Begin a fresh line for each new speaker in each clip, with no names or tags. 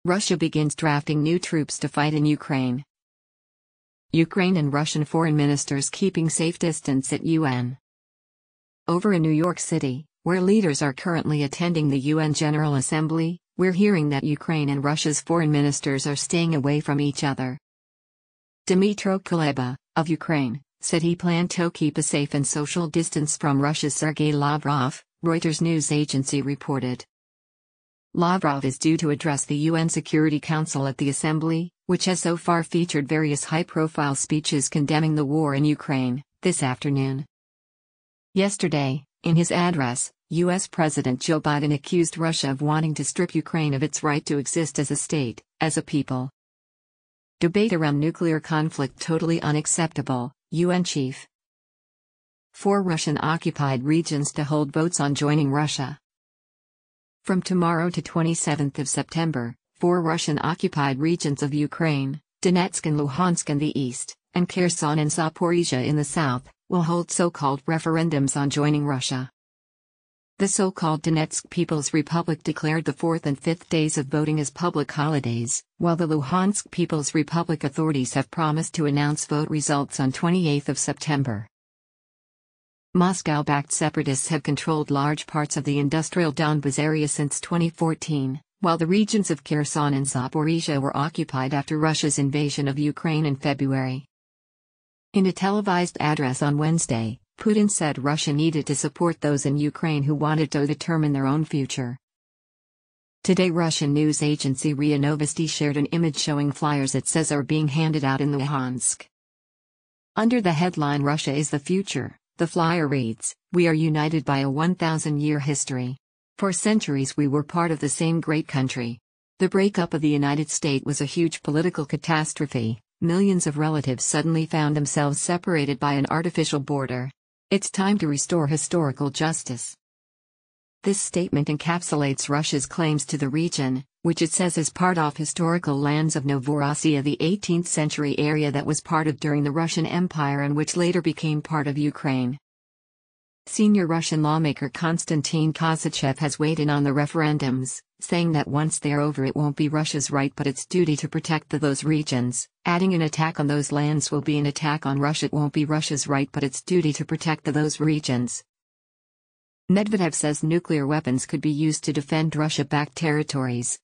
Russia begins drafting new troops to fight in Ukraine. Ukraine and Russian foreign ministers keeping safe distance at UN. Over in New York City, where leaders are currently attending the UN General Assembly, we're hearing that Ukraine and Russia's foreign ministers are staying away from each other. Dmytro Kuleba, of Ukraine, said he planned to keep a safe and social distance from Russia's Sergei Lavrov, Reuters news agency reported. Lavrov is due to address the UN Security Council at the Assembly, which has so far featured various high-profile speeches condemning the war in Ukraine, this afternoon. Yesterday, in his address, U.S. President Joe Biden accused Russia of wanting to strip Ukraine of its right to exist as a state, as a people. Debate around nuclear conflict totally unacceptable, UN chief. 4 Russian-occupied regions to hold votes on joining Russia. From tomorrow to 27th of September, 4 Russian-occupied regions of Ukraine, Donetsk and Luhansk in the east, and Kherson and Zaporizhia in the south, will hold so-called referendums on joining Russia. The so-called Donetsk People's Republic declared the 4th and 5th days of voting as public holidays, while the Luhansk People's Republic authorities have promised to announce vote results on 28th of September. Moscow-backed separatists have controlled large parts of the industrial Donbas area since 2014, while the regions of Kherson and Zaporizhia were occupied after Russia's invasion of Ukraine in February. In a televised address on Wednesday, Putin said Russia needed to support those in Ukraine who wanted to determine their own future. Today, Russian news agency RIA Novosti shared an image showing flyers it says are being handed out in Luhansk. Under the headline "Russia is the future," the flyer reads, "We are united by a 1,000-year history. For centuries we were part of the same great country. The breakup of the United States was a huge political catastrophe. Millions of relatives suddenly found themselves separated by an artificial border. It's time to restore historical justice." This statement encapsulates Russia's claims to the region, which it says is part of historical lands of Novorossiya, the 18th century area that was part of during the Russian Empire and which later became part of Ukraine. Senior Russian lawmaker Konstantin Kosachev has weighed in on the referendums, saying that once they're over it won't be Russia's right but its duty to protect those regions, adding an attack on those lands will be an attack on Russia. It won't be Russia's right but its duty to protect those regions. Medvedev says nuclear weapons could be used to defend Russia-backed territories.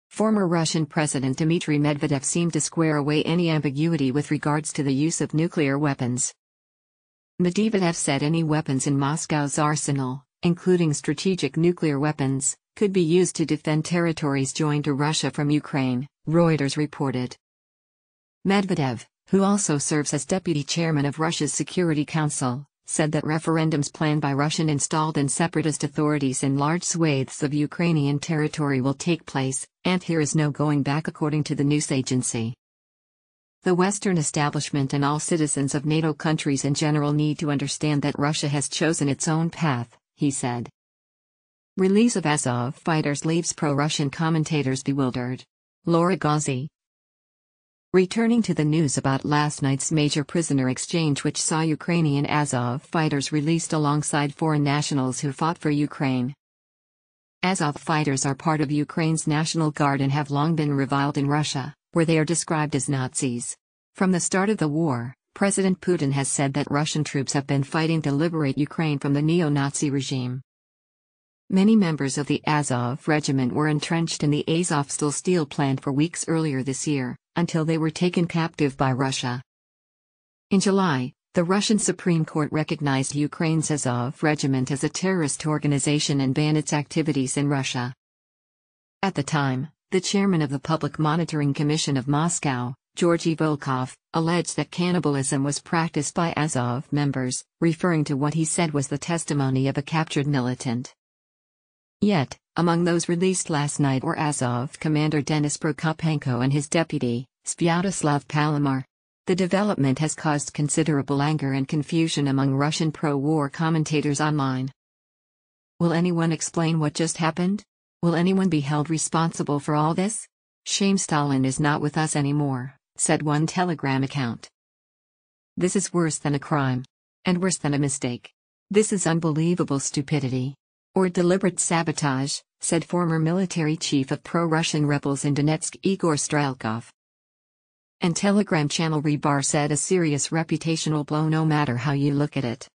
Former Russian President Dmitry Medvedev seemed to square away any ambiguity with regards to the use of nuclear weapons. Medvedev said any weapons in Moscow's arsenal, including strategic nuclear weapons, could be used to defend territories joined to Russia from Ukraine, Reuters reported. Medvedev, who also serves as deputy chairman of Russia's Security Council, said that referendums planned by Russian-installed and separatist authorities in large swathes of Ukrainian territory will take place, and here is no going back, according to the news agency. The Western establishment and all citizens of NATO countries in general need to understand that Russia has chosen its own path, he said. Release of Azov fighters leaves pro-Russian commentators bewildered. Laura Ghazi. Returning to the news about last night's major prisoner exchange, which saw Ukrainian Azov fighters released alongside foreign nationals who fought for Ukraine. Azov fighters are part of Ukraine's National Guard and have long been reviled in Russia, where they are described as Nazis. From the start of the war, President Putin has said that Russian troops have been fighting to liberate Ukraine from the neo-Nazi regime. Many members of the Azov regiment were entrenched in the Azovstal steel plant for weeks earlier this year, until they were taken captive by Russia. In July, the Russian Supreme Court recognized Ukraine's Azov regiment as a terrorist organization and banned its activities in Russia. At the time, the chairman of the Public Monitoring Commission of Moscow, Georgy Volkov, alleged that cannibalism was practiced by Azov members, referring to what he said was the testimony of a captured militant. Yet, among those released last night were Azov commander Denis Prokopenko and his deputy, Svyatoslav Palomar. The development has caused considerable anger and confusion among Russian pro-war commentators online. Will anyone explain what just happened? Will anyone be held responsible for all this? Shame, Stalin is not with us anymore, said one Telegram account. This is worse than a crime. And worse than a mistake. This is unbelievable stupidity. Or deliberate sabotage, said former military chief of pro-Russian rebels in Donetsk Igor Strelkov. And Telegram channel Rebar said a serious reputational blow no matter how you look at it.